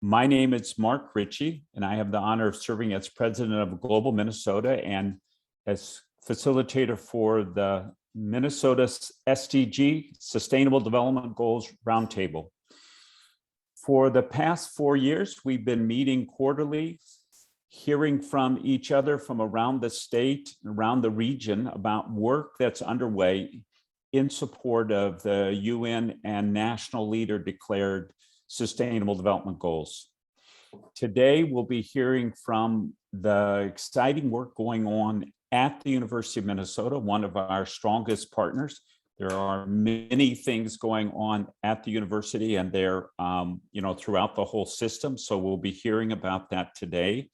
My name is Mark Ritchie, and I have the honor of serving as president of Global Minnesota and as facilitator for the Minnesota SDG Sustainable Development Goals Roundtable. For the past 4 years, we've been meeting quarterly, hearing from each other from around the state, around the region about work that's underway in support of the UN and national leader declared Sustainable Development Goals. Today, we'll be hearing from the exciting work going on at the University of Minnesota, one of our strongest partners. There are many things going on at the university, and they're throughout the whole system. So we'll be hearing about that today.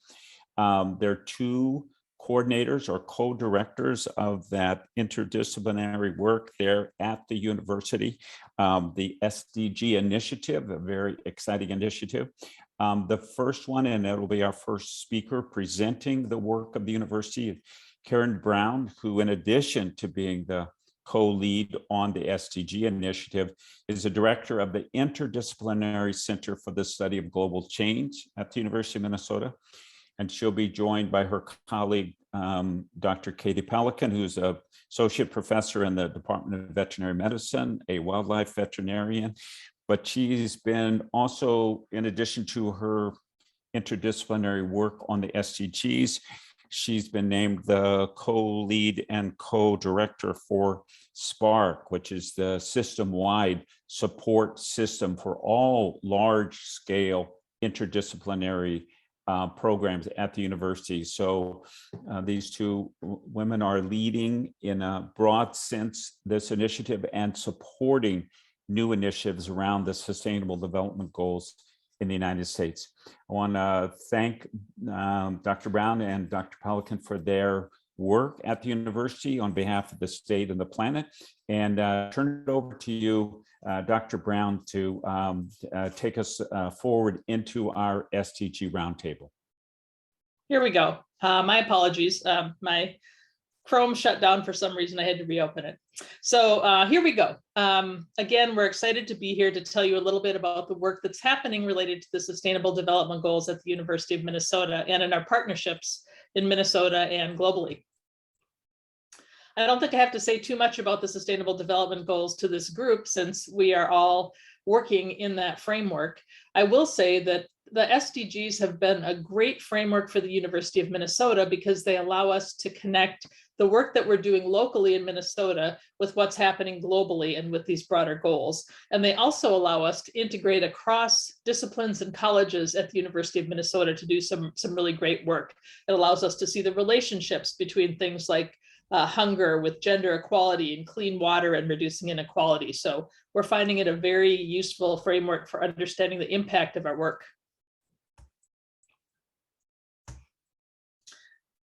There are two coordinators or co-directors of that interdisciplinary work there at the university. The SDG initiative, a very exciting initiative. The first one, and it'll be our first speaker presenting the work of the university, Karen Brown, who in addition to being the co-lead on the SDG initiative, is the director of the Interdisciplinary Center for the Study of Global Change at the University of Minnesota. And she'll be joined by her colleague, Dr. Katey Pelican, who's an associate professor in the Department of Veterinary Medicine, a wildlife veterinarian. But she's been also, in addition to her interdisciplinary work on the SDGs, she's been named the co-lead and co-director for SPARK, which is the system-wide support system for all large-scale interdisciplinary programs at the university. So these two women are leading in a broad sense this initiative and supporting new initiatives around the Sustainable Development Goals in the United States. I want to thank Dr. Brown and Dr. Pelican for their work at the university on behalf of the state and the planet, and turn it over to you, Dr. Brown, to take us forward into our SDG Roundtable. Here we go. My apologies. My Chrome shut down for some reason. I had to reopen it. So here we go. Again, we're excited to be here to tell you a little bit about the work that's happening related to the Sustainable Development Goals at the University of Minnesota and in our partnerships in Minnesota and globally. I don't think I have to say too much about the Sustainable Development Goals to this group since we are all working in that framework. I will say that the SDGs have been a great framework for the University of Minnesota because they allow us to connect the work that we're doing locally in Minnesota with what's happening globally and with these broader goals. And they also allow us to integrate across disciplines and colleges at the University of Minnesota to do some really great work. It allows us to see the relationships between things like hunger with gender equality and clean water and reducing inequality. So we're finding it a very useful framework for understanding the impact of our work.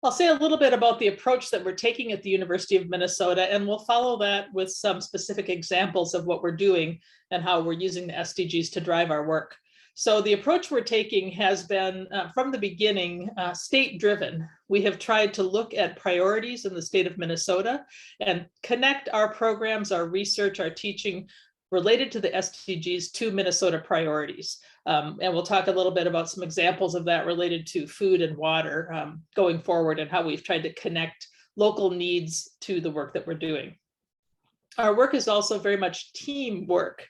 I'll say a little bit about the approach that we're taking at the University of Minnesota, and we'll follow that with some specific examples of what we're doing and how we're using the SDGs to drive our work. So the approach we're taking has been, from the beginning, state-driven. We have tried to look at priorities in the state of Minnesota and connect our programs, our research, our teaching related to the SDGs to Minnesota priorities. And we'll talk a little bit about some examples of that related to food and water going forward and how we've tried to connect local needs to the work that we're doing. Our work is also very much teamwork.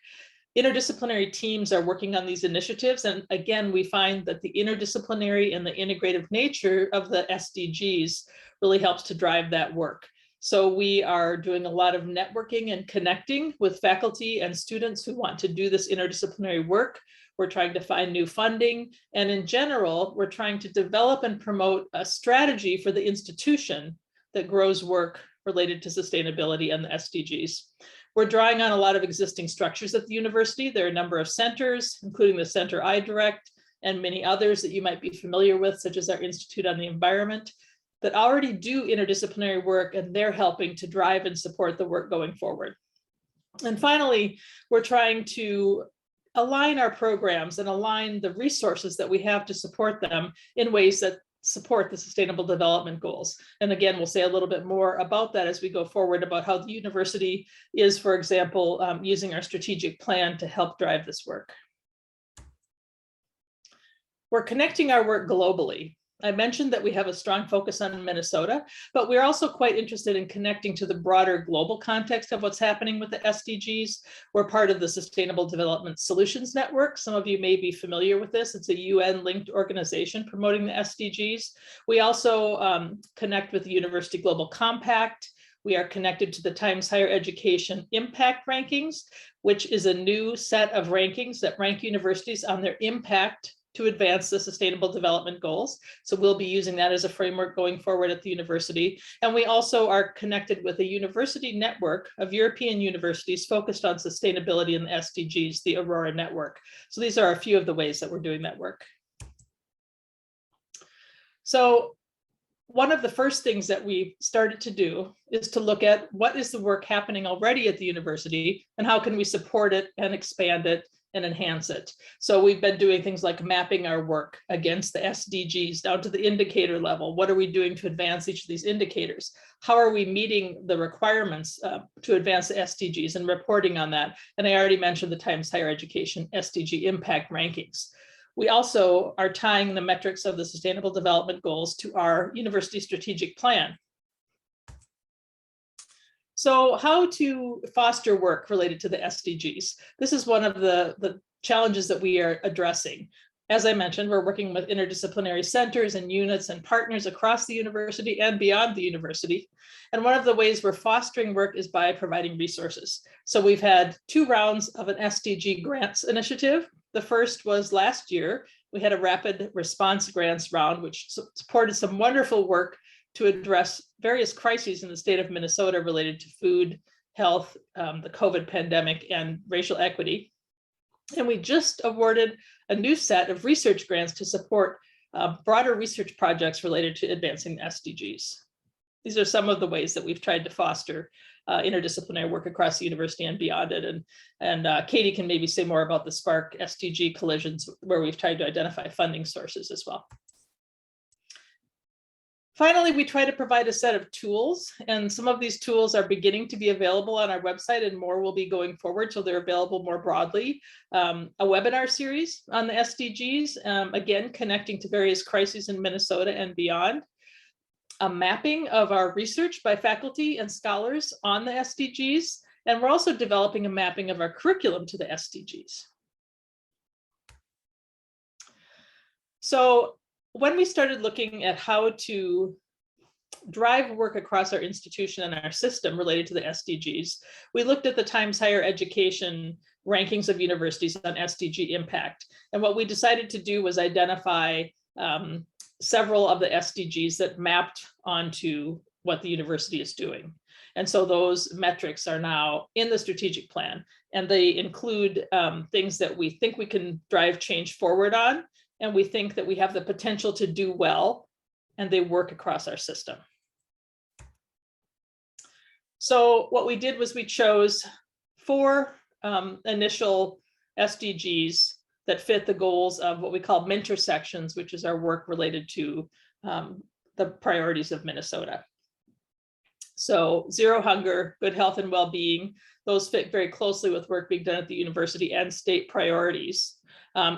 Interdisciplinary teams are working on these initiatives. And again, we find that the interdisciplinary and the integrative nature of the SDGs really helps to drive that work. So we are doing a lot of networking and connecting with faculty and students who want to do this interdisciplinary work. We're trying to find new funding. And in general, we're trying to develop and promote a strategy for the institution that grows work related to sustainability and the SDGs. We're drawing on a lot of existing structures at the university. There are a number of centers, including the Center I direct and many others that you might be familiar with, such as our Institute on the Environment, that already do interdisciplinary work, and they're helping to drive and support the work going forward. And finally, we're trying to align our programs and align the resources that we have to support them in ways that support the Sustainable Development Goals. And again, we'll say a little bit more about that as we go forward about how the university is, for example, using our strategic plan to help drive this work. We're connecting our work globally. I mentioned that we have a strong focus on Minnesota, but we're also quite interested in connecting to the broader global context of what's happening with the SDGs. We're part of the Sustainable Development Solutions Network. Some of you may be familiar with this. It's a UN-linked organization promoting the SDGs. We also connect with the University Global Compact. We are connected to the Times Higher Education Impact Rankings, which is a new set of rankings that rank universities on their impact to advance the Sustainable Development Goals. So we'll be using that as a framework going forward at the university. And we also are connected with a university network of European universities focused on sustainability and the SDGs, the Aurora Network. So these are a few of the ways that we're doing that work. So one of the first things that we started to do is to look at what is the work happening already at the university and how can we support it and expand it and enhance it. So we've been doing things like mapping our work against the SDGs down to the indicator level. What are we doing to advance each of these indicators? How are we meeting the requirements to advance the SDGs and reporting on that? And I already mentioned the Times Higher Education SDG Impact Rankings. We also are tying the metrics of the Sustainable Development Goals to our university strategic plan. So how to foster work related to the SDGs. This is one of the challenges that we are addressing. As I mentioned, we're working with interdisciplinary centers and units and partners across the university and beyond the university. And one of the ways we're fostering work is by providing resources. So we've had 2 rounds of an SDG grants initiative. The first was last year. We had a rapid response grants round, which supported some wonderful work to address various crises in the state of Minnesota related to food, health, the COVID pandemic, and racial equity. And we just awarded a new set of research grants to support broader research projects related to advancing the SDGs. These are some of the ways that we've tried to foster interdisciplinary work across the university and beyond it. And Katey can maybe say more about the Spark SDG collisions, where we've tried to identify funding sources as well. Finally, we try to provide a set of tools, and some of these tools are beginning to be available on our website, and more will be going forward, so they're available more broadly. A webinar series on the SDGs, again, connecting to various crises in Minnesota and beyond. A mapping of our research by faculty and scholars on the SDGs, and we're also developing a mapping of our curriculum to the SDGs. So when we started looking at how to drive work across our institution and our system related to the SDGs, we looked at the Times Higher Education rankings of universities on SDG impact. And what we decided to do was identify several of the SDGs that mapped onto what the university is doing. And so those metrics are now in the strategic plan, and they include things that we think we can drive change forward on, and we think that we have the potential to do well, and they work across our system. So what we did was we chose 4 initial SDGs that fit the goals of what we call intersections, which is our work related to the priorities of Minnesota. So zero hunger, good health and well-being, those fit very closely with work being done at the university and state priorities.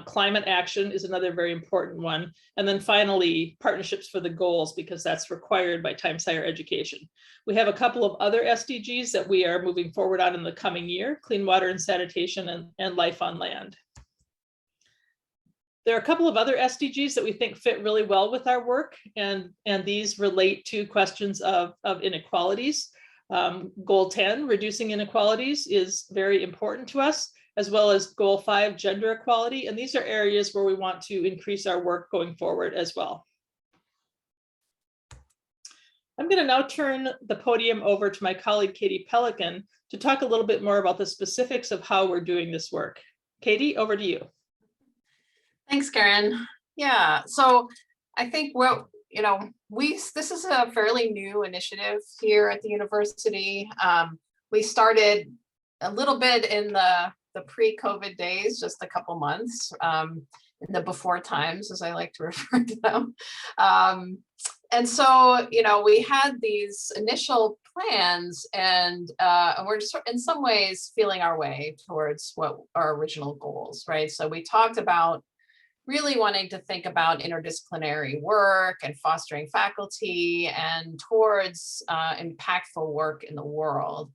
Climate action is another very important one. And then finally, partnerships for the goals, because that's required by Times Higher Education. We have a couple of other SDGs that we are moving forward on in the coming year: clean water and sanitation and life on land. There are a couple of other SDGs that we think fit really well with our work, and these relate to questions of inequalities. Goal 10, reducing inequalities, is very important to us, as well as Goal 5, gender equality. And these are areas where we want to increase our work going forward as well. I'm going to now turn the podium over to my colleague, Katey Pelican, to talk a little bit more about the specifics of how we're doing this work. Katey, over to you. Thanks, Karen. Yeah, so I think this is a fairly new initiative here at the university. We started a little bit in the pre-COVID days, just a couple months, in the before times, as I like to refer to them. And so, we had these initial plans, and we're just in some ways feeling our way towards what our original goals, right? So we talked about really wanting to think about interdisciplinary work and fostering faculty and towards impactful work in the world.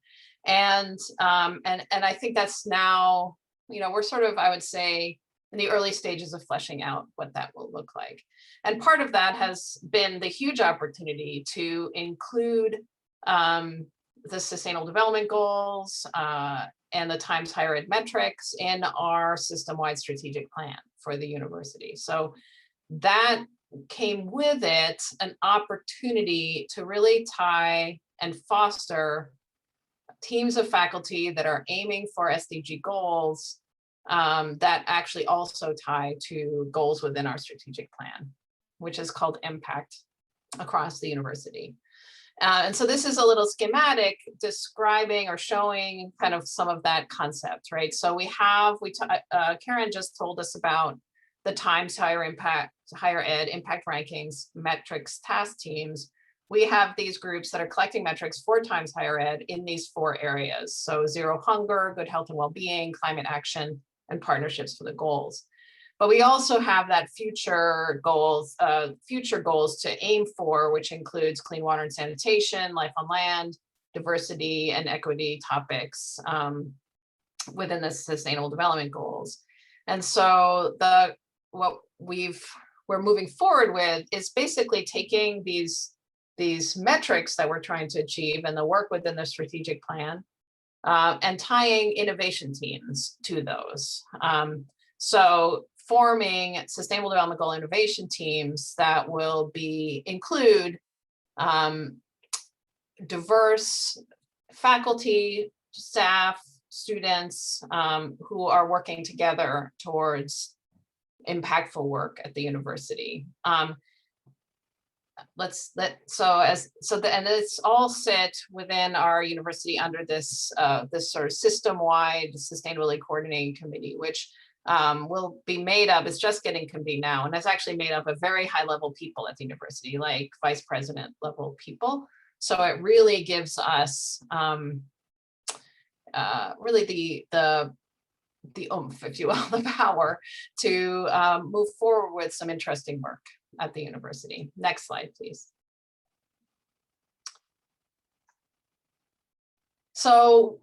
And I think that's now, we're sort of, I would say, in the early stages of fleshing out what that will look like. And part of that has been the huge opportunity to include the Sustainable Development Goals and the Times Higher Ed metrics in our system-wide strategic plan for the university. So that came with it an opportunity to really tie and foster teams of faculty that are aiming for SDG goals that actually also tie to goals within our strategic plan, which is called Impact across the university. And so this is a little schematic describing or showing kind of some of that concept, right? So Karen just told us about the Times Higher Ed impact rankings, metrics, task teams. We have these groups that are collecting metrics for Times Higher Ed in these 4 areas. So zero hunger, good health and well-being, climate action, and partnerships for the goals. But we also have that future goals to aim for, which includes clean water and sanitation, life on land, diversity and equity topics within the Sustainable Development Goals. And so what we're moving forward with is basically taking these metrics that we're trying to achieve and the work within the strategic plan and tying innovation teams to those. So forming Sustainable Development Goal innovation teams that will include diverse faculty, staff, students who are working together towards impactful work at the university. And it's all sit within our university under this sort of system-wide sustainability coordinating committee, which will be made up, it's just getting convened now, and it's actually made up of very high level people at the university, like vice president level people. So it really gives us really the oomph, if you will, the power to move forward with some interesting work at the university. Next slide, please. So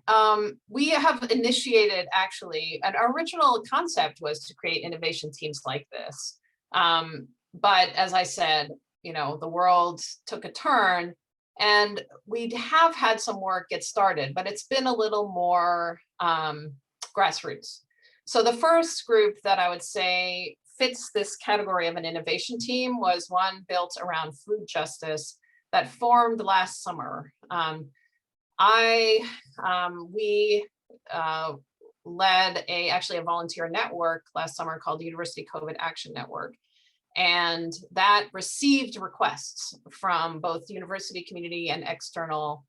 we have initiated, actually, and our original concept was to create innovation teams like this. But as I said, the world took a turn and we have had some work get started, but it's been a little more grassroots. So the first group that I would say fits this category of an innovation team was one built around food justice that formed last summer. We led actually a volunteer network last summer called University COVID Action Network. And that received requests from both the university community and external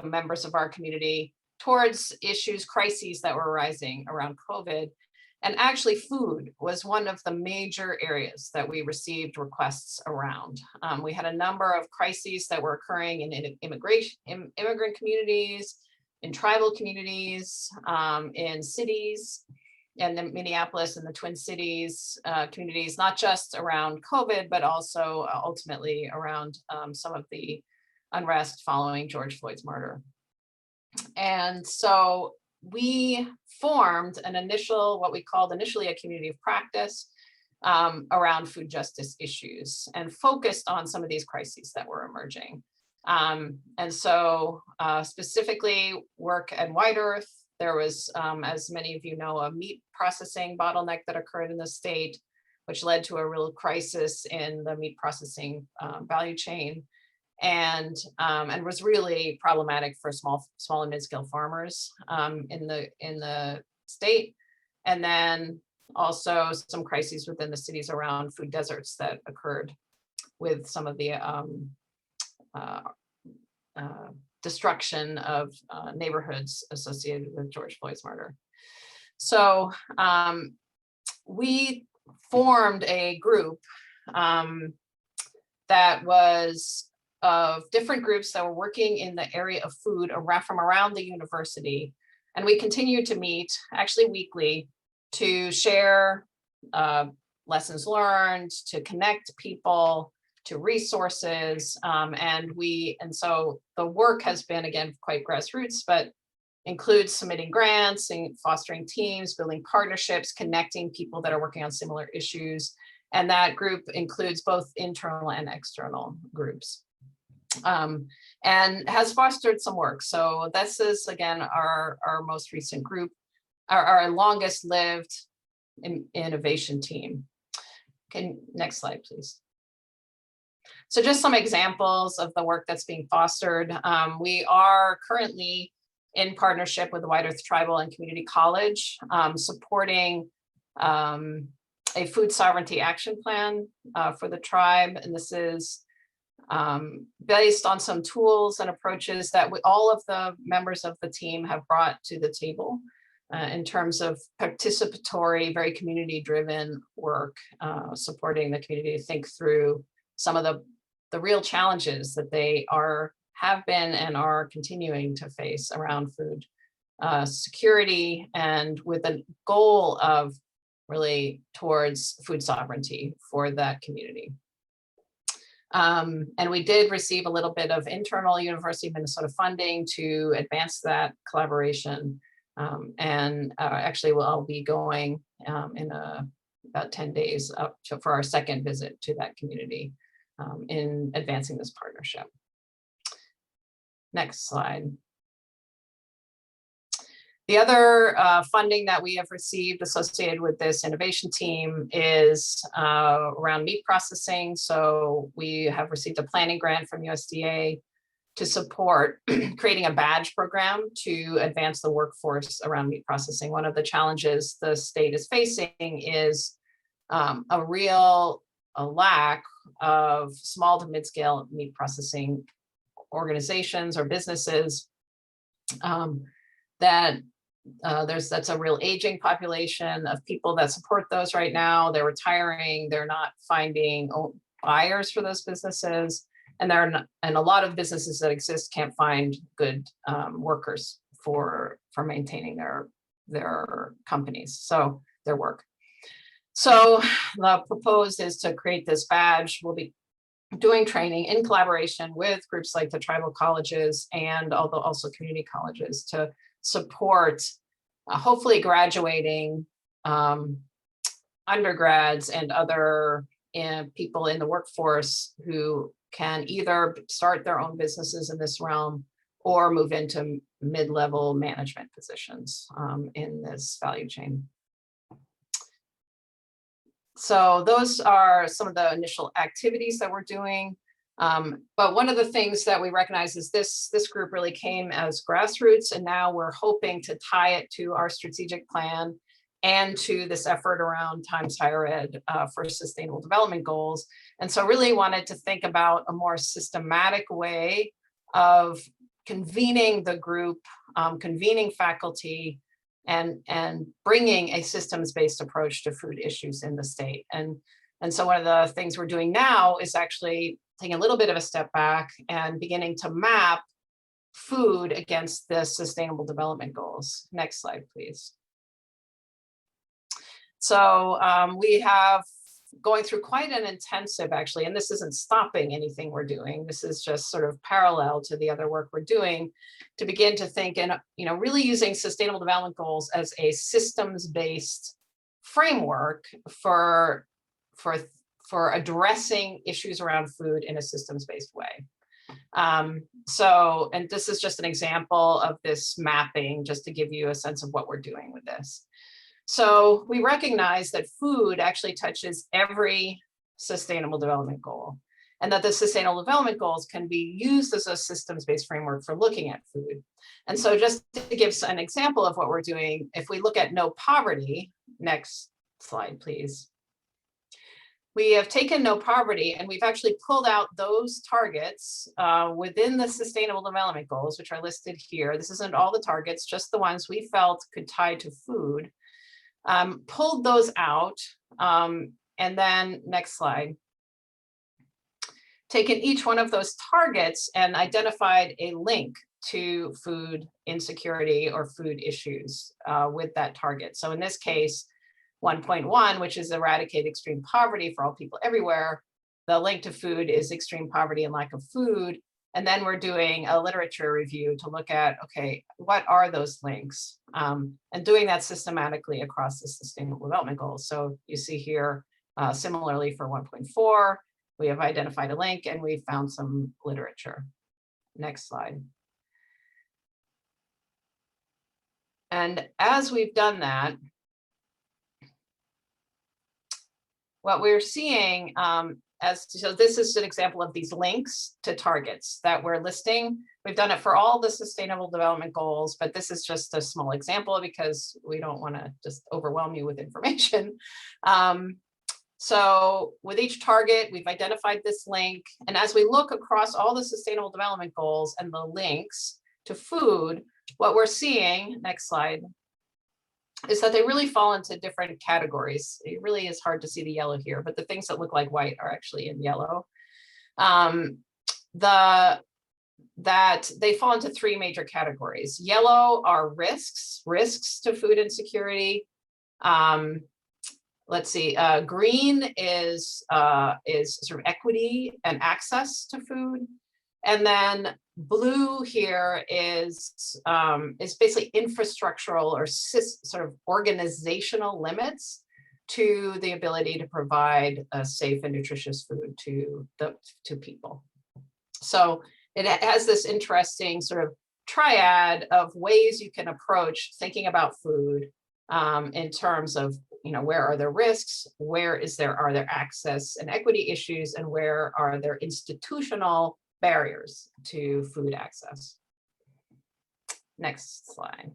members of our community towards crises that were arising around COVID. And actually food was one of the major areas that we received requests around. We had a number of crises that were occurring in immigrant communities, in tribal communities, in cities, and in Minneapolis and the Twin Cities communities, not just around COVID, but also ultimately around some of the unrest following George Floyd's murder. And so we formed what we called initially a community of practice around food justice issues and focused on some of these crises that were emerging. And so specifically work at White Earth, there was, as many of you know, a meat processing bottleneck that occurred in the state, which led to a real crisis in the meat processing value chain. And was really problematic for small and mid-scale farmers in the state, and then also some crises within the cities around food deserts that occurred with some of the destruction of neighborhoods associated with George Floyd's murder. So we formed a group that was of different groups that were working in the area of food from around the university. And we continue to meet actually weekly to share lessons learned, to connect people to resources. And so the work has been, again, quite grassroots, but includes submitting grants and fostering teams, building partnerships, connecting people that are working on similar issues. And that group includes both internal and external groups. And has fostered some work. So this is, again, our most recent group, our longest lived innovation team. Next slide, please. So just some examples of the work that's being fostered. We are currently in partnership with the White Earth Tribal and Community College, supporting a food sovereignty action plan for the tribe. And this is based on some tools and approaches that all of the members of the team have brought to the table in terms of participatory, very community-driven work, supporting the community to think through some of the real challenges that they have been and are continuing to face around food security, and with a goal of really towards food sovereignty for that community. And we did receive a little bit of internal University of Minnesota funding to advance that collaboration. Actually, I'll be going in about 10 days up for our second visit to that community in advancing this partnership. Next slide. The other funding that we have received associated with this innovation team is around meat processing. So we have received a planning grant from USDA to support creating a badge program to advance the workforce around meat processing. One of the challenges the state is facing is a lack of small to mid-scale meat processing organizations or businesses that's a real aging population of people that support those right now. They're retiring, they're not finding buyers for those businesses, and a lot of businesses that exist can't find good workers for maintaining their companies, so their work. So the proposed is to create this badge. We'll be doing training in collaboration with groups like the tribal colleges and also community colleges to support hopefully graduating undergrads and other people in the workforce who can either start their own businesses in this realm or move into mid-level management positions in this value chain. So those are some of the initial activities that we're doing. But one of the things that we recognize is this group really came as grassroots, and now we're hoping to tie it to our strategic plan and to this effort around Times Higher Ed for Sustainable Development Goals. And so really wanted to think about a more systematic way of convening the group, convening faculty, and bringing a systems-based approach to food issues in the state. And so one of the things we're doing now is actually taking a little bit of a step back and beginning to map food against the Sustainable Development Goals. Next slide, please. So we have going through quite an intensive, actually, and this isn't stopping anything we're doing. This is just sort of parallel to the other work we're doing to begin to think and, really using Sustainable Development Goals as a systems-based framework for addressing issues around food in a systems-based way. And this is just an example of this mapping, just to give you a sense of what we're doing with this. So we recognize that food actually touches every Sustainable Development Goal, and that the Sustainable Development Goals can be used as a systems-based framework for looking at food. And so just to give an example of what we're doing, if we look at no poverty, next slide, please. We have taken no poverty and we've actually pulled out those targets within the Sustainable Development Goals, which are listed here. This isn't all the targets, just the ones we felt could tie to food. Pulled those out, and then next slide. Taken each one of those targets and identified a link to food insecurity or food issues with that target. So in this case, 1.1, which is eradicate extreme poverty for all people everywhere. The link to food is extreme poverty and lack of food. And then we're doing a literature review to look at, okay, what are those links? And doing that systematically across the Sustainable Development Goals. So you see here, similarly for 1.4, we have identified a link and we found some literature. Next slide. And as we've done that, what we're seeing, so this is an example of these links to targets that we're listing. We've done it for all the Sustainable Development Goals, but this is just a small example because we don't want to just overwhelm you with information. So with each target, we've identified this link. And as we look across all the Sustainable Development Goals and the links to food, what we're seeing, next slide, is that they really fall into different categories. It really is hard to see the yellow here, but the things that look like white are actually in yellow. That they fall into three major categories. Yellow are risks to food insecurity. Let's see, green is sort of equity and access to food. And then blue here is basically infrastructural or sort of organizational limits to the ability to provide a safe and nutritious food to people. So it has this interesting sort of triad of ways you can approach thinking about food in terms of, you know, where are there risks, are there access and equity issues, and where are there institutional barriers to food access. Next slide.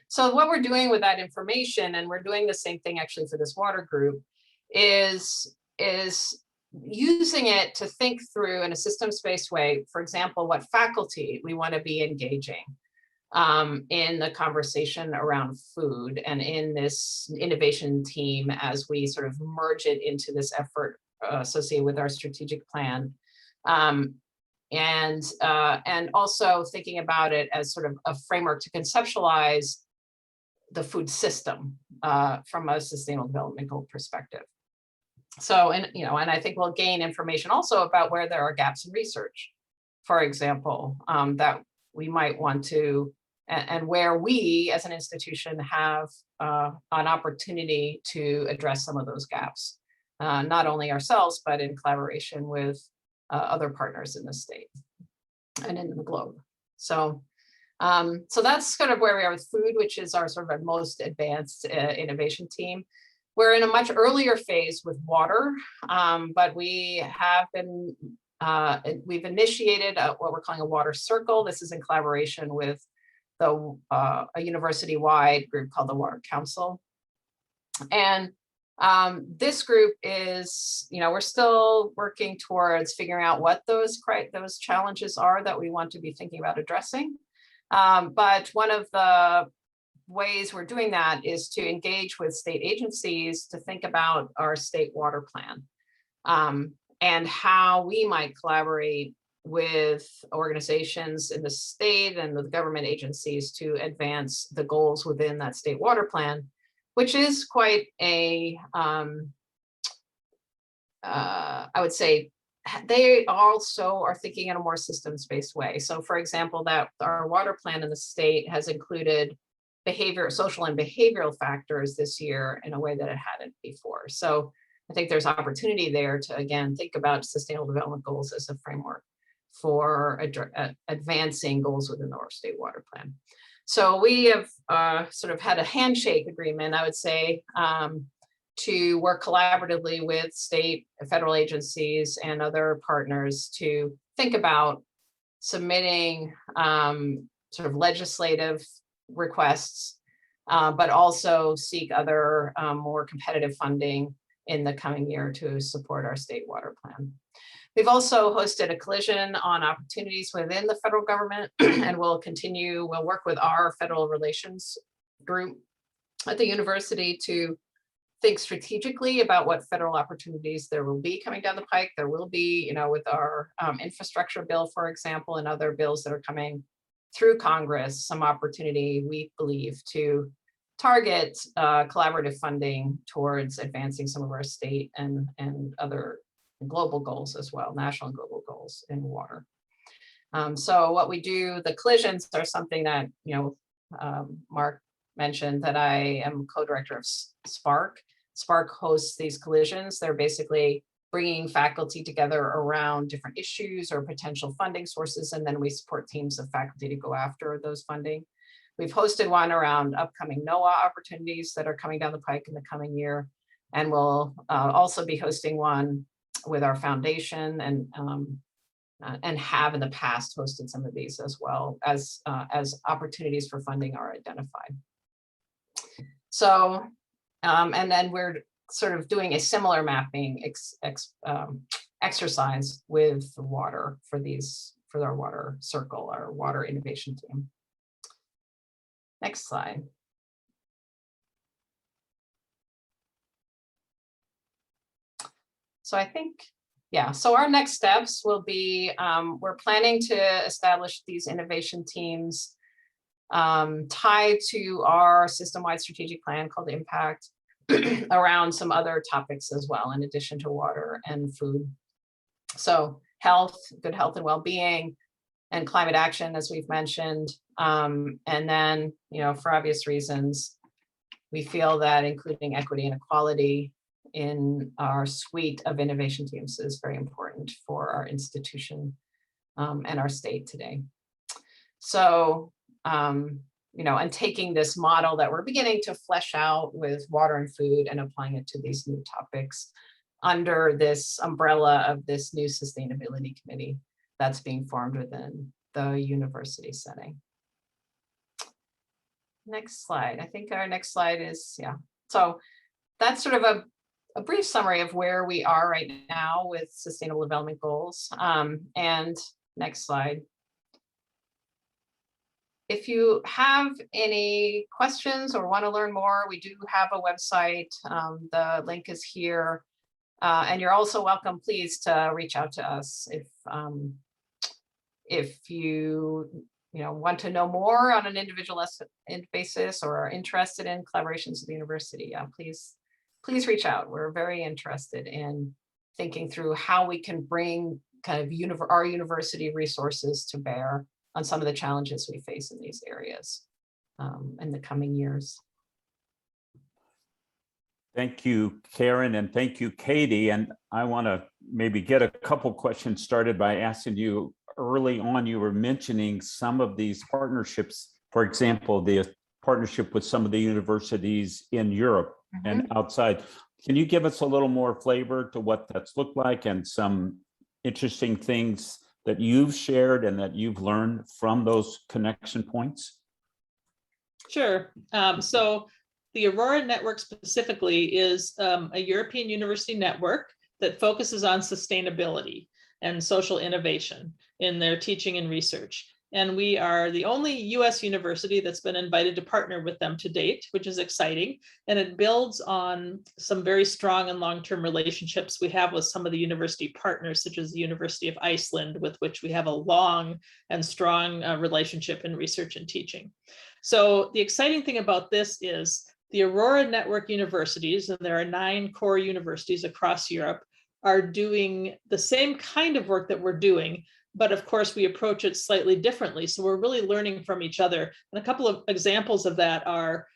So what we're doing with that information, and we're doing the same thing actually for this water group, is using it to think through in a systems-based way, for example, what faculty we want to be engaging in the conversation around food and in this innovation team as we sort of merge it into this effort associated with our strategic plan. And also thinking about it as sort of a framework to conceptualize the food system from a sustainable development goal perspective. So, and I think we'll gain information also about where there are gaps in research, for example, that we might want to, and where we as an institution have an opportunity to address some of those gaps, not only ourselves, but in collaboration with other partners in the state and in the globe. So, so that's kind of where we are with food, which is our sort of most advanced innovation team. We're in a much earlier phase with water, but we have been, we've initiated what we're calling a water circle. This is in collaboration with a university-wide group called the Water Council. And this group is, we're still working towards figuring out what those challenges are that we want to be thinking about addressing. But one of the ways we're doing that is to engage with state agencies to think about our state water plan and how we might collaborate with organizations in the state and the government agencies to advance the goals within that state water plan, which is quite a, I would say, they also are thinking in a more systems-based way. So for example, that our water plan in the state has included social and behavioral factors this year in a way that it hadn't before. So I think there's opportunity there to, again, think about sustainable development goals as a framework for advancing goals within our state water plan. So we have sort of had a handshake agreement, I would say, to work collaboratively with state and federal agencies and other partners to think about submitting sort of legislative requests, but also seek other more competitive funding in the coming year to support our state water plan. We've also hosted a collision on opportunities within the federal government, and we'll work with our federal relations group at the university to think strategically about what federal opportunities there will be coming down the pike. There will be, with our infrastructure bill, for example, and other bills that are coming through Congress, some opportunity, we believe, to target collaborative funding towards advancing some of our state and other global goals as well, national and global goals in water. So what we do, the collisions are something that, Mark mentioned, that I am co-director of Spark. Spark hosts these collisions. They're basically bringing faculty together around different issues or potential funding sources, and then we support teams of faculty to go after those funding. We've hosted one around upcoming NOAA opportunities that are coming down the pike in the coming year, and we'll also be hosting one with our foundation, and have in the past hosted some of these as well as opportunities for funding are identified. So, and then we're sort of doing a similar mapping exercise with the water for our water circle, our water innovation team. Next slide. So I think, yeah, so our next steps will be, we're planning to establish these innovation teams tied to our system-wide strategic plan called Impact around some other topics as well, in addition to water and food. So health, good health and well-being, and climate action, as we've mentioned. And then, for obvious reasons, we feel that including equity and equality in our suite of innovation teams is very important for our institution and our state today. So, and taking this model that we're beginning to flesh out with water and food and applying it to these new topics under this umbrella of this new sustainability committee that's being formed within the university setting. Next slide. I think our next slide is, yeah. So that's sort of a brief summary of where we are right now with Sustainable Development Goals. And next slide. If you have any questions or want to learn more, we do have a website. The link is here. And you're also welcome, please, to reach out to us if you want to know more on an individual basis or are interested in collaborations with the university. Please reach out. We're very interested in thinking through how we can bring kind of our university resources to bear on some of the challenges we face in these areas in the coming years. Thank you, Karen, and thank you, Katey. And I want to maybe get a couple questions started by asking you, early on, you were mentioning some of these partnerships, for example, the partnership with some of the universities in Europe and outside. Can you give us a little more flavor to what that's looked like and some interesting things that you've shared and that you've learned from those connection points? Sure. So the Aurora Network specifically is a European university network that focuses on sustainability and social innovation in their teaching and research. And we are the only US university that's been invited to partner with them to date, which is exciting. And it builds on some very strong and long-term relationships we have with some of the university partners, such as the University of Iceland, with which we have a long and strong relationship in research and teaching. So the exciting thing about this is the Aurora Network universities, and there are 9 core universities across Europe, are doing the same kind of work that we're doing, but of course we approach it slightly differently. So we're really learning from each other. And a couple of examples of that are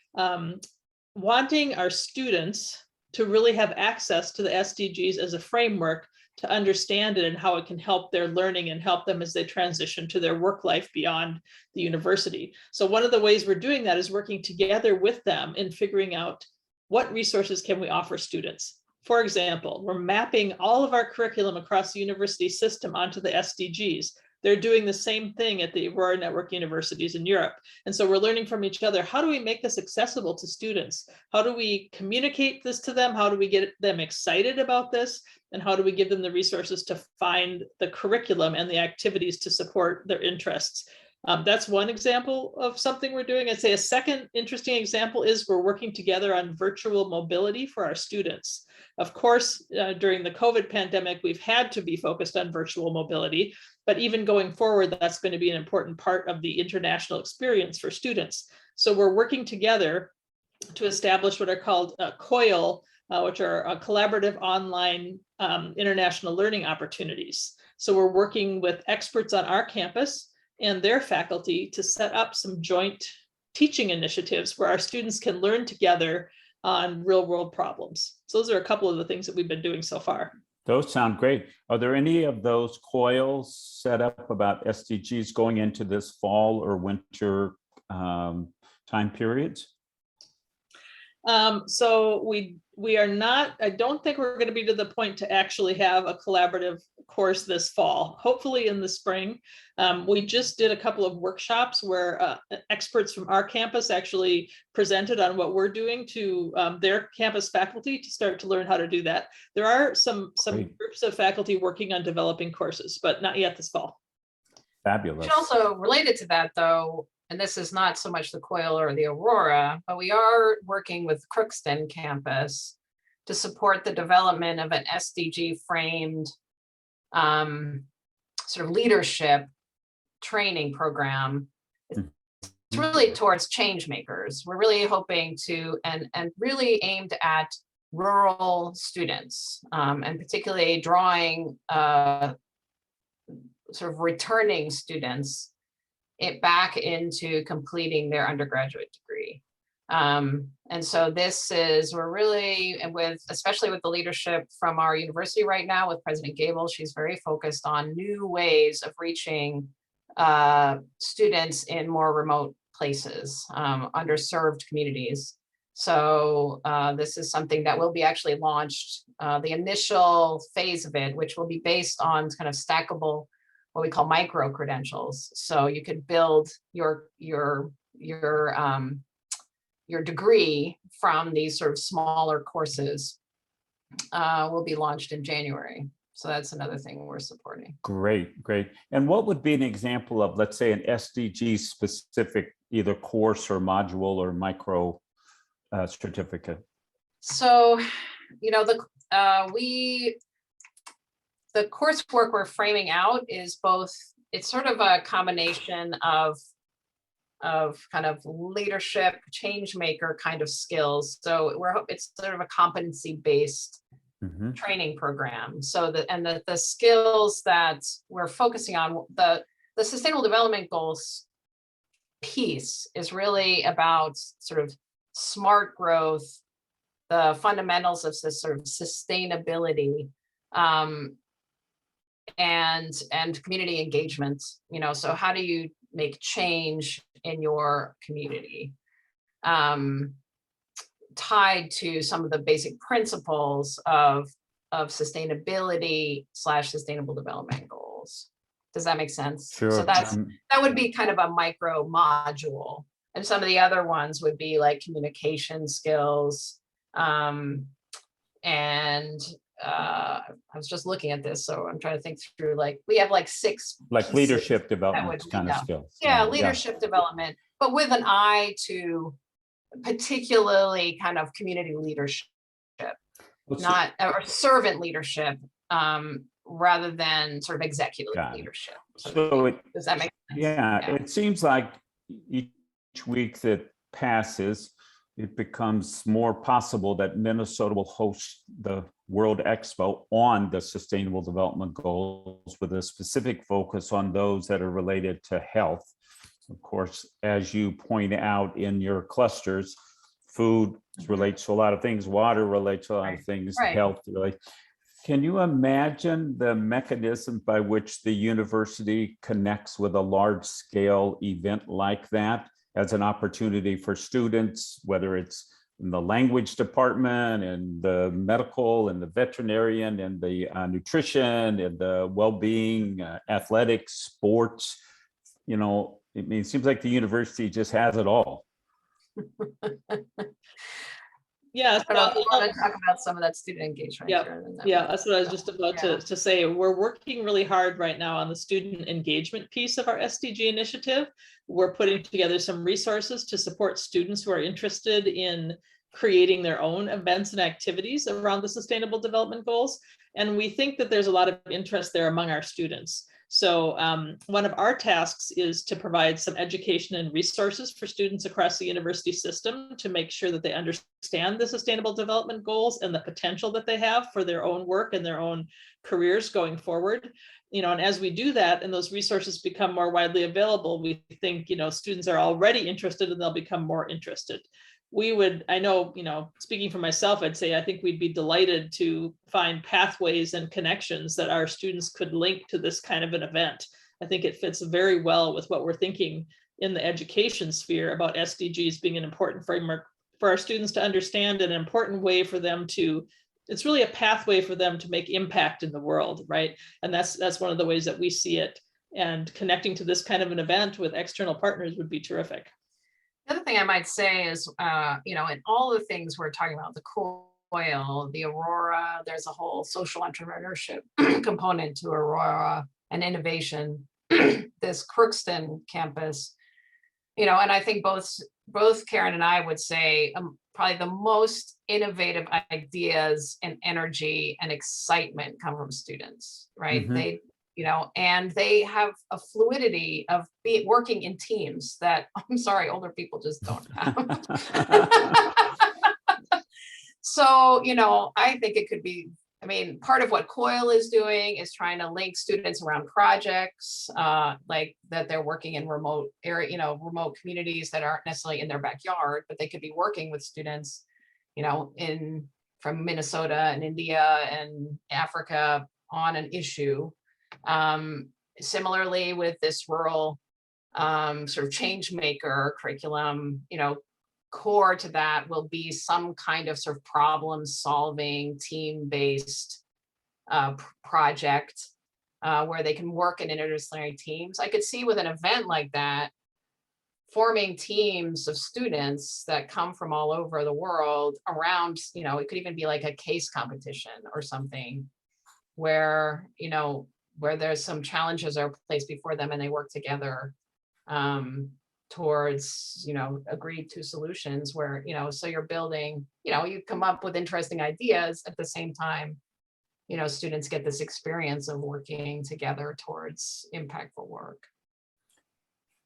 wanting our students to really have access to the SDGs as a framework to understand it and how it can help their learning and help them as they transition to their work life beyond the university. So one of the ways we're doing that is working together with them in figuring out what resources can we offer students. For example, we're mapping all of our curriculum across the university system onto the SDGs. They're doing the same thing at the Aurora Network universities in Europe. And so we're learning from each other. How do we make this accessible to students? How do we communicate this to them? How do we get them excited about this? And how do we give them the resources to find the curriculum and the activities to support their interests? That's one example of something we're doing. I'd say a second interesting example is we're working together on virtual mobility for our students. Of course, during the COVID pandemic, we've had to be focused on virtual mobility, but even going forward, that's going to be an important part of the international experience for students. So we're working together to establish what are called COIL, which are collaborative online international learning opportunities. So we're working with experts on our campus and their faculty to set up some joint teaching initiatives where our students can learn together on real world problems. So those are a couple of the things that we've been doing so far. Those sound great. Are there any of those COILs set up about SDGs going into this fall or winter time periods? So we are not, I don't think we're going to be to the point to actually have a collaborative course this fall, hopefully in the spring. We just did a couple of workshops where experts from our campus actually presented on what we're doing to their campus faculty to start to learn how to do that. There are some Great. groups of faculty working on developing courses, but not yet this fall. Fabulous. And also related to that though, and this is not so much the COIL or the Aurora, but we are working with Crookston campus to support the development of an SDG framed sort of leadership training program. It's really towards change makers. We're really hoping to, and really aimed at rural students, and particularly drawing sort of returning students back into completing their undergraduate degree. And so this is, we're really, and especially with the leadership from our university right now with President Gable, she's very focused on new ways of reaching students in more remote places, underserved communities. So this is something that will be actually launched, the initial phase of it, which will be based on kind of stackable, what we call micro credentials. So you could build your degree from these sort of smaller courses. Will be launched in January. So that's another thing we're supporting. Great, great. And what would be an example of, let's say, an SDG specific either course or module or micro certificate? So, you know, the coursework we're framing out is both, it's sort of a combination of kind of leadership, change maker kind of skills. So it's sort of a competency-based training program. So the skills that we're focusing on, the Sustainable Development Goals piece is really about sort of smart growth, the fundamentals of this sort of sustainability, and community engagement. You know, so how do you make change in your community, tied to some of the basic principles of sustainability / sustainable development goals. Does that make sense? Sure. So that would be kind of a micro module. And some of the other ones would be like communication skills. I was just looking at this, so I'm trying to think through, like, we have like 6 like leadership development kind of skills. Yeah, leadership development, but with an eye to particularly kind of community leadership, not or servant leadership, rather than sort of executive leadership. So does that make sense? Yeah, it seems like each week that passes, it becomes more possible that Minnesota will host the World Expo on the Sustainable Development Goals with a specific focus on those that are related to health. Of course, as you point out in your clusters, food relates to a lot of things, water relates to a lot of things, health relates. Can you imagine the mechanism by which the university connects with a large-scale event like that as an opportunity for students, whether it's in the language department and the medical and the veterinarian and the nutrition and the well-being, athletics, sports? You know, I mean, it seems like the university just has it all. Yeah, I want to talk about some of that student engagement. Yeah, that's what I was just about to say. We're working really hard right now on the student engagement piece of our SDG initiative. We're putting together some resources to support students who are interested in creating their own events and activities around the Sustainable Development Goals. And we think that there's a lot of interest there among our students. So one of our tasks is to provide some education and resources for students across the university system to make sure that they understand the sustainable development goals and the potential that they have for their own work and their own careers going forward. And as we do that and those resources become more widely available, we think, students are already interested and they'll become more interested. I know, speaking for myself, I'd say I think we'd be delighted to find pathways and connections that our students could link to this kind of an event. I think it fits very well with what we're thinking in the education sphere about SDGs being an important framework for our students to understand, and an important way for them to, it's really a pathway for them to make impact in the world, right? And that's one of the ways that we see it. And connecting to this kind of an event with external partners would be terrific. The other thing I might say is, in all the things we're talking about, the COIL, the Aurora, there's a whole social entrepreneurship component to Aurora and innovation, this Crookston campus, and I think both Karen and I would say probably the most innovative ideas and energy and excitement come from students, right? Mhm. And they have a fluidity of working in teams that, I'm sorry, older people just don't have. So, I think it could be, part of what COIL is doing is trying to link students around projects, like that they're working in remote area, remote communities that aren't necessarily in their backyard, but they could be working with students, from Minnesota and India and Africa on an issue. Similarly with this rural sort of change maker curriculum, core to that will be some kind of sort of problem solving team-based project where they can work in interdisciplinary teams. I could see with an event like that, forming teams of students that come from all over the world around, it could even be like a case competition or something where, where there's some challenges are placed before them and they work together towards, agreed to solutions where, so you're building, you come up with interesting ideas at the same time, students get this experience of working together towards impactful work.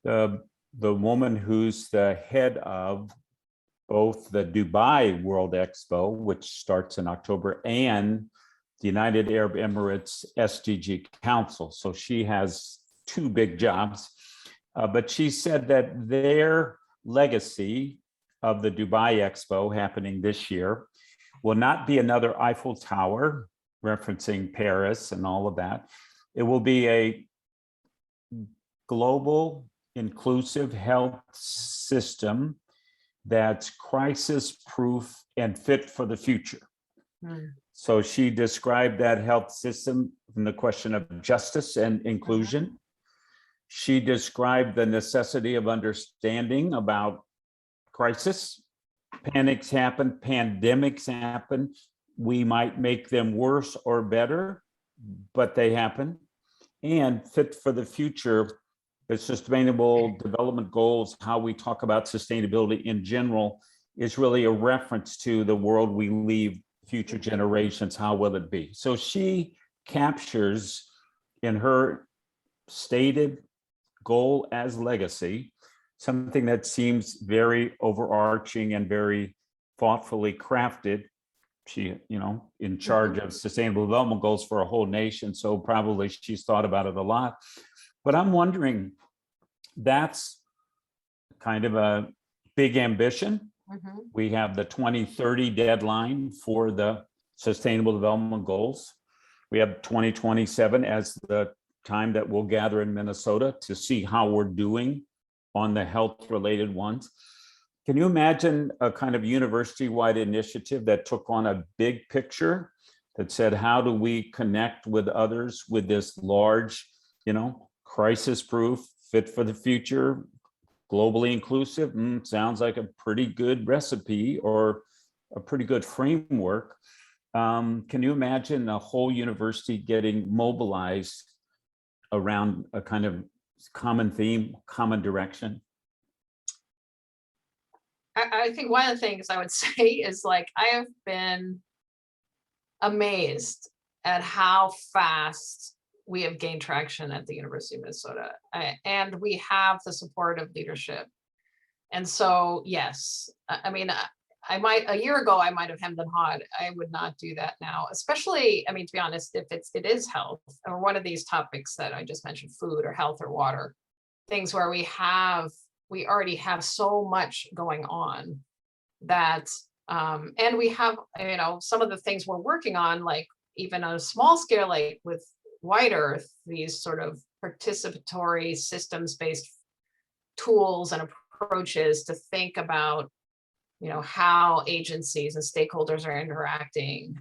The woman who's the head of both the Dubai World Expo, which starts in October, and the United Arab Emirates SDG Council. So she has two big jobs, but she said that their legacy of the Dubai Expo happening this year will not be another Eiffel Tower, referencing Paris and all of that. It will be a global, inclusive health system that's crisis-proof and fit for the future. So she described that health system from the question of justice and inclusion. She described the necessity of understanding about crisis. Panics happen, pandemics happen. We might make them worse or better, but they happen. And fit for the future, the sustainable development goals, how we talk about sustainability in general, is really a reference to the world we leave future generations. How will it be? So she captures in her stated goal as legacy something that seems very overarching and very thoughtfully crafted. She, in charge of sustainable development goals for a whole nation, so probably she's thought about it a lot. But I'm wondering, that's kind of a big ambition. We have the 2030 deadline for the Sustainable Development Goals. We have 2027 as the time that we'll gather in Minnesota to see how we're doing on the health-related ones. Can you imagine a kind of university-wide initiative that took on a big picture that said, how do we connect with others with this large, crisis-proof, fit for the future, globally inclusive? Sounds like a pretty good recipe or a pretty good framework. Can you imagine a whole university getting mobilized around a kind of common theme, common direction? I think one of the things I would say is, like, I have been amazed at how fast we have gained traction at the University of Minnesota, and we have the support of leadership. And so, yes, I mean, a year ago, I might have hemmed and hawed. I would not do that now, especially, I mean, to be honest, if it is health or one of these topics that I just mentioned, food or health or water, things where we already have so much going on that, and we have, you know, some of the things we're working on, like even on a small scale, like with White Earth, these sort of participatory systems-based tools and approaches to think about, you know, how agencies and stakeholders are interacting,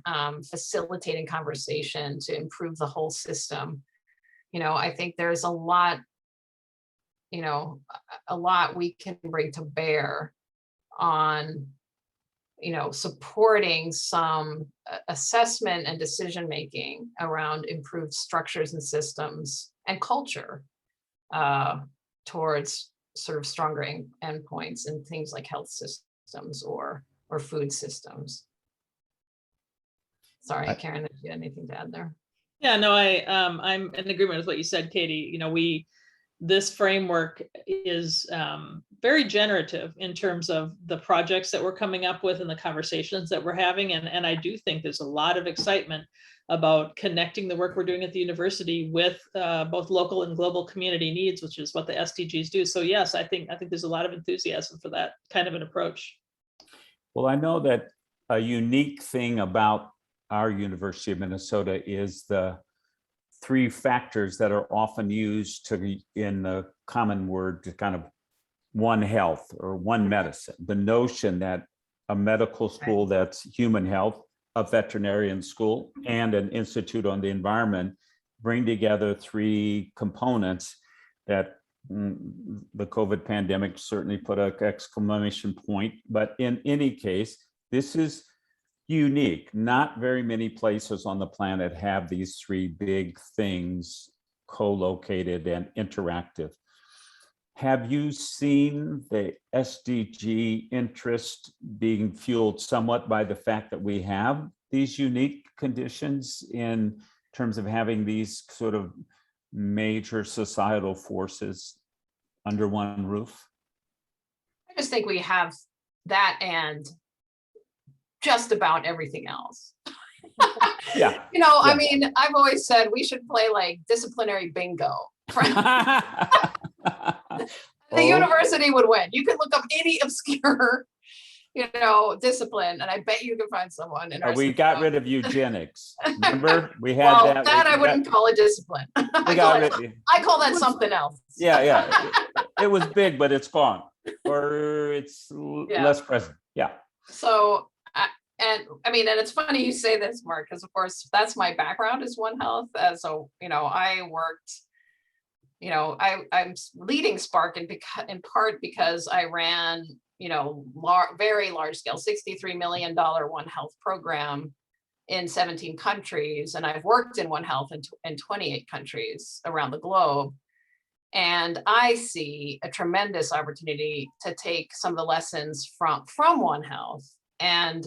facilitating conversation to improve the whole system. You know, I think there's a lot, you know, a lot we can bring to bear on, you know, supporting some assessment and decision making around improved structures and systems and culture towards sort of stronger endpoints in things like health systems or food systems. Sorry, Karen, if you had anything to add there. Yeah, no, I'm in agreement with what you said, Katey. You know, this framework is very generative in terms of the projects that we're coming up with and the conversations that we're having. And I do think there's a lot of excitement about connecting the work we're doing at the university with both local and global community needs, which is what the SDGs do. So yes, I think there's a lot of enthusiasm for that kind of an approach. Well, I know that a unique thing about our University of Minnesota is the 3 factors that are often used in the common word to kind of one health or one medicine. The notion that a medical school that's human health, a veterinarian school, and an institute on the environment bring together 3 components that the COVID pandemic certainly put an exclamation point. But in any case, this is unique. Not very many places on the planet have these 3 big things co-located and interactive. Have you seen the SDG interest being fueled somewhat by the fact that we have these unique conditions in terms of having these sort of major societal forces under one roof? I just think we have that and just about everything else. Yeah. You know, Yeah. I mean, I've always said we should play like disciplinary bingo. The university would win. You can look up any obscure, you know, discipline, and I bet you can find someone in our We system. got rid of eugenics. Remember, we had Well, that. that I wouldn't call a discipline. I call that something else. Yeah. It was big, but it's gone, or it's less present. Yeah. So, and I mean, and it's funny you say this, Mark, because of course that's my background is One Health. So, you know, I worked, you know, I'm leading Spark in part because I ran, you know, very large scale, $63 million One Health program in 17 countries. And I've worked in One Health in 28 countries around the globe. And I see a tremendous opportunity to take some of the lessons from One Health and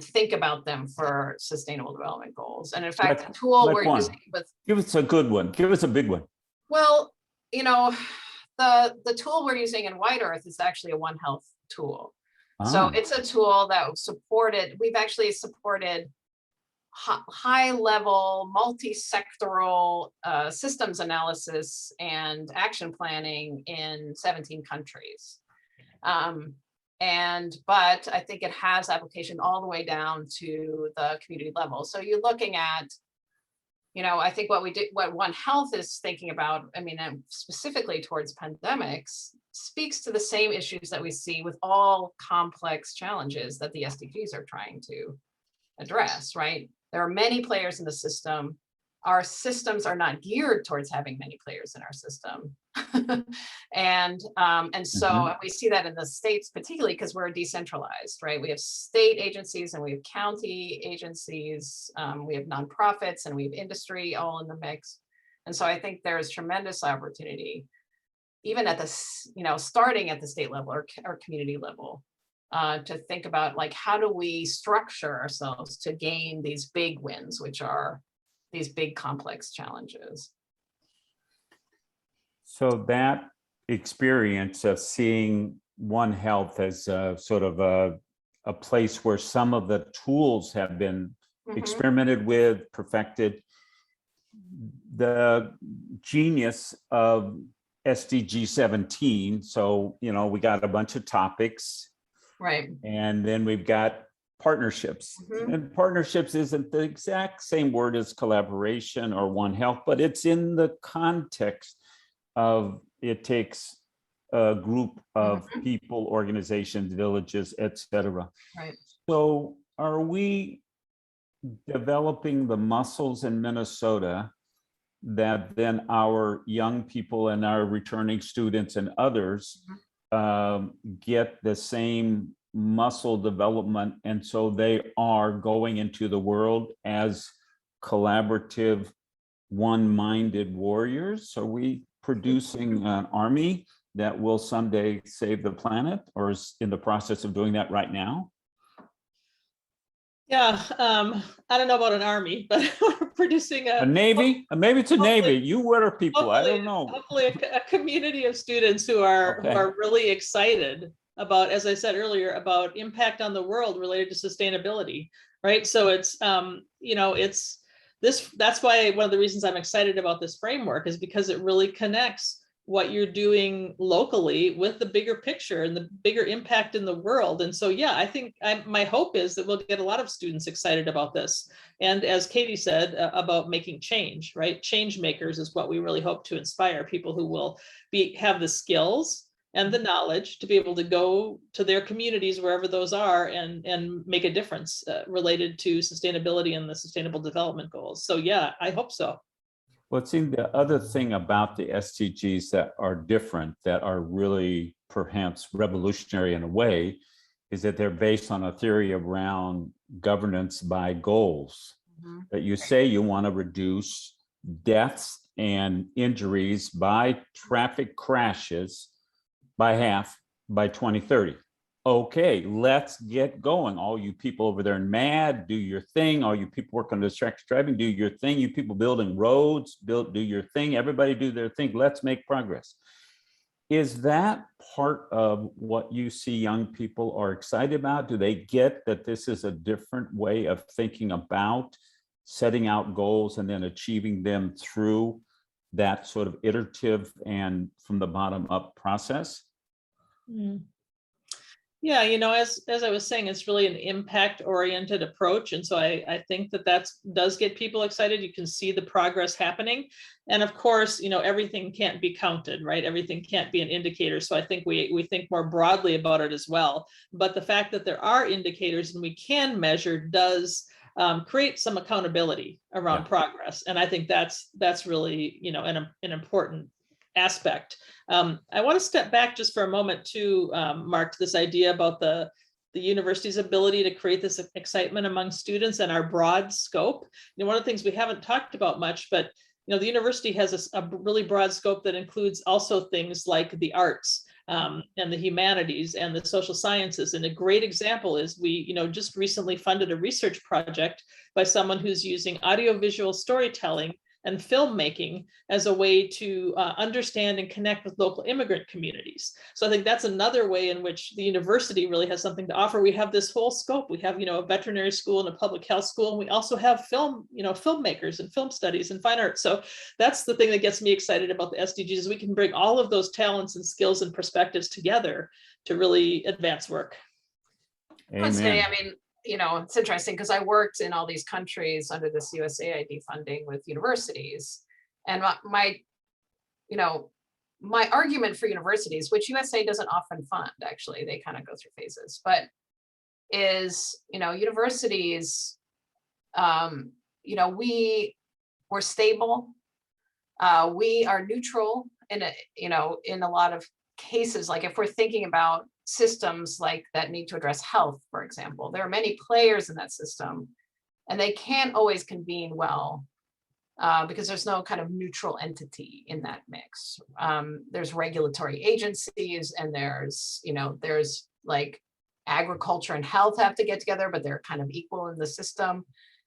think about them for sustainable development goals. And in fact, the tool we're using with— Give us a good one. Give us a big one. Well, you know, the tool we're using in White Earth is actually a One Health tool. So it's a tool that we've actually supported high level, multi-sectoral systems analysis and action planning in 17 countries. But I think it has application all the way down to the community level. So you're looking at, you know, I think what One Health is thinking about, I mean, specifically towards pandemics, speaks to the same issues that we see with all complex challenges that the SDGs are trying to address, right? There are many players in the system. Our systems are not geared towards having many players in our system. And so we see that in the states, particularly because we're decentralized, right? We have state agencies and we have county agencies, we have nonprofits and we have industry all in the mix. And so I think there's tremendous opportunity, even at this, you know, starting at the state level or community level, to think about like, how do we structure ourselves to gain these big wins, which are these big complex challenges. So that experience of seeing One Health as a sort of a place where some of the tools have been experimented with, perfected, the genius of SDG 17. So, you know, we got a bunch of topics, Right. and then we've got partnerships. And partnerships isn't the exact same word as collaboration or One Health, but it's in the context of it takes a group of people, organizations, villages, etc. Right. So are we developing the muscles in Minnesota that then our young people and our returning students and others get the same muscle development, and so they are going into the world as collaborative, one-minded warriors? Are we producing an army that will someday save the planet, or is in the process of doing that right now? Yeah, I don't know about an army, but we're producing A navy? Maybe it's a navy. You water people. I don't know. Hopefully a community of students who are really excited about, as I said earlier, about impact on the world related to sustainability, right? So it's you know, it's this, that's why one of the reasons I'm excited about this framework is because it really connects what you're doing locally with the bigger picture and the bigger impact in the world. And so, yeah, I think my hope is that we'll get a lot of students excited about this. And as Katey said, about making change, right? Change makers is what we really hope to inspire, people who will have the skills and the knowledge to be able to go to their communities, wherever those are, and make a difference related to sustainability and the sustainable development goals. So yeah, I hope so. Well, it seems the other thing about the SDGs that are different, that are really perhaps revolutionary in a way, is that they're based on a theory around governance by goals. That you say you want to reduce deaths and injuries by traffic crashes by half by 2030. Okay, let's get going. All you people over there in MAD, do your thing. All you people working on distracted driving, do your thing. You people building roads, do your thing. Everybody do their thing. Let's make progress. Is that part of what you see young people are excited about? Do they get that this is a different way of thinking about setting out goals and then achieving them through that sort of iterative and from the bottom up process? Yeah, you know, as I was saying, it's really an impact-oriented approach. And so I think that does get people excited. You can see the progress happening. And of course, you know, everything can't be counted, right? Everything can't be an indicator. So I think we think more broadly about it as well. But the fact that there are indicators and we can measure does create some accountability around progress. And I think that's really, you know, an important aspect. I want to step back just for a moment to Mark, to this idea about the university's ability to create this excitement among students and our broad scope. You know, one of the things we haven't talked about much, but you know, the university has a really broad scope that includes also things like the arts and the humanities and the social sciences. And a great example is we, you know, just recently funded a research project by someone who's using audiovisual storytelling and filmmaking as a way to understand and connect with local immigrant communities. So I think that's another way in which the university really has something to offer. We have this whole scope. We have, you know, a veterinary school and a public health school, and we also have film, you know, filmmakers and film studies and fine arts. So that's the thing that gets me excited about the SDGs, is we can bring all of those talents and skills and perspectives together to really advance work. I would say, I mean, you know, it's interesting because I worked in all these countries under this USAID funding with universities, and my argument for universities, which USA doesn't often fund, actually, they kind of go through phases, but is, you know, universities, you know, we're stable, we are neutral in a, you know, in a lot of cases. Like if we're thinking about systems like that need to address health, for example, there are many players in that system, and they can't always convene well because there's no kind of neutral entity in that mix. There's regulatory agencies, and there's, you know, there's like agriculture and health have to get together, but they're kind of equal in the system.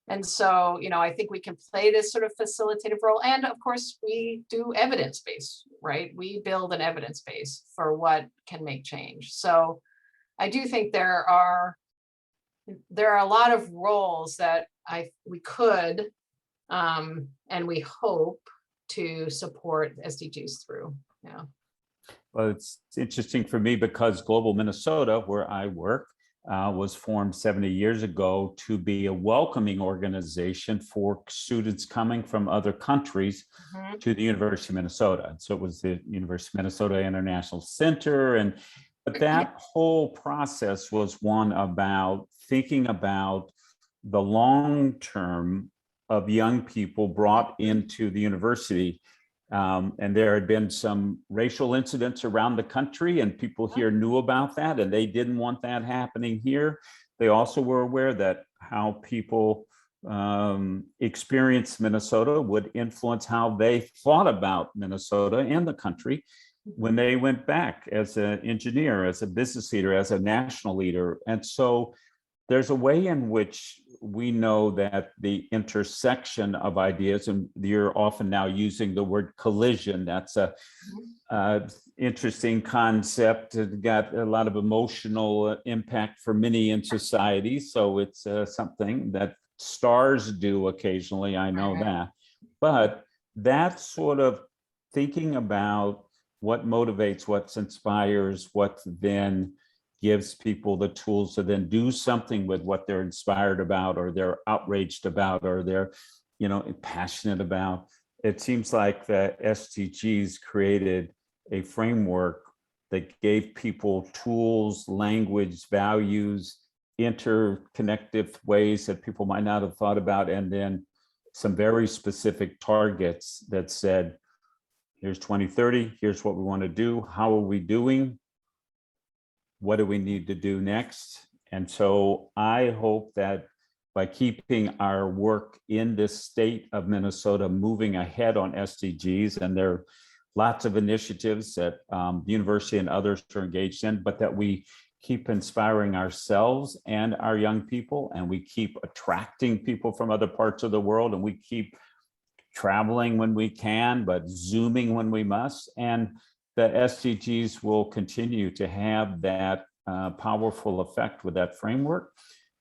And so, I think we can play this sort of facilitative role. And of course, we do evidence-based, right? We build an evidence base for what can make change. So I do think there are a lot of roles that we could and we hope to support SDGs through. Yeah. Well, it's interesting for me because Global Minnesota, where I work, was formed 70 years ago to be a welcoming organization for students coming from other countries to the University of Minnesota. And so it was the University of Minnesota International Center. But that whole process was one about thinking about the long term of young people brought into the university. And there had been some racial incidents around the country, and people here knew about that, and they didn't want that happening here. They also were aware that how people experienced Minnesota would influence how they thought about Minnesota and the country when they went back as an engineer, as a business leader, as a national leader. And so there's a way in which we know that the intersection of ideas, and you're often now using the word collision, that's a interesting concept. It got a lot of emotional impact for many in society. So it's something that stars do occasionally, I know that. But that sort of thinking about what motivates, what inspires, what then gives people the tools to then do something with what they're inspired about, or they're outraged about, or they're, passionate about. It seems like the SDGs created a framework that gave people tools, language, values, interconnective ways that people might not have thought about, and then some very specific targets that said, here's 2030, here's what we want to do, how are we doing? What do we need to do next? And so I hope that by keeping our work in this state of Minnesota moving ahead on SDGs, and there are lots of initiatives that the university and others are engaged in, but that we keep inspiring ourselves and our young people, and we keep attracting people from other parts of the world, and we keep traveling when we can, but Zooming when we must. And the SDGs will continue to have that powerful effect with that framework.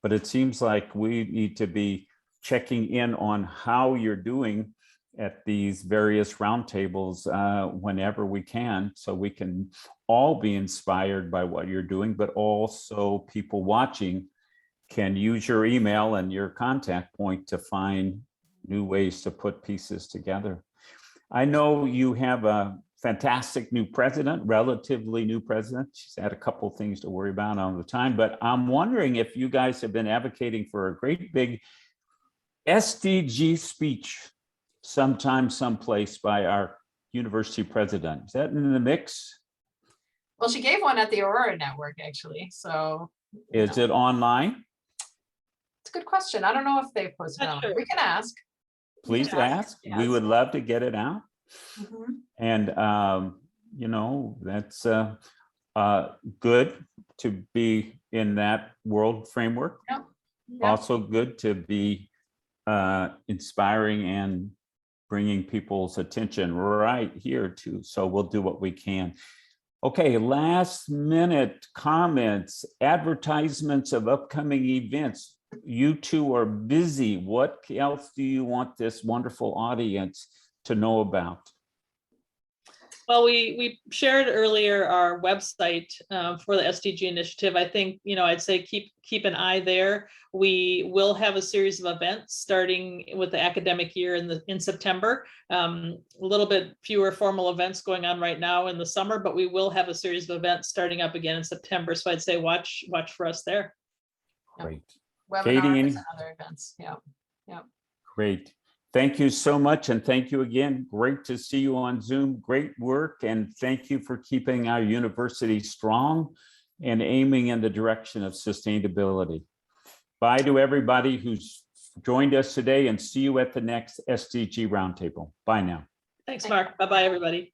But it seems like we need to be checking in on how you're doing at these various roundtables whenever we can, so we can all be inspired by what you're doing, but also people watching can use your email and your contact point to find new ways to put pieces together. I know you have a fantastic new president, relatively new president. She's had a couple of things to worry about all the time, but I'm wondering if you guys have been advocating for a great big SDG speech sometime, someplace by our university president. Is that in the mix? Well, she gave one at the Aurora Network, actually. So is it online? It's a good question. I don't know if they've posted it on. We can ask. Please ask. Yes. We would love to get it out. And, that's good to be in that world framework. Yep. Also good to be inspiring and bringing people's attention right here too. So we'll do what we can. Okay, last minute comments, advertisements of upcoming events. You two are busy. What else do you want this wonderful audience to know about? Well, we shared earlier our website for the SDG initiative. I think, I'd say keep an eye there. We will have a series of events starting with the academic year in September. A little bit fewer formal events going on right now in the summer, but we will have a series of events starting up again in September. So I'd say watch for us there. Great. Webinars Katey, and other events. Yeah. Great. Thank you so much. And thank you again. Great to see you on Zoom. Great work. And thank you for keeping our university strong and aiming in the direction of sustainability. Bye to everybody who's joined us today, and see you at the next SDG Roundtable. Bye now. Thanks, Mark. Bye-bye, everybody.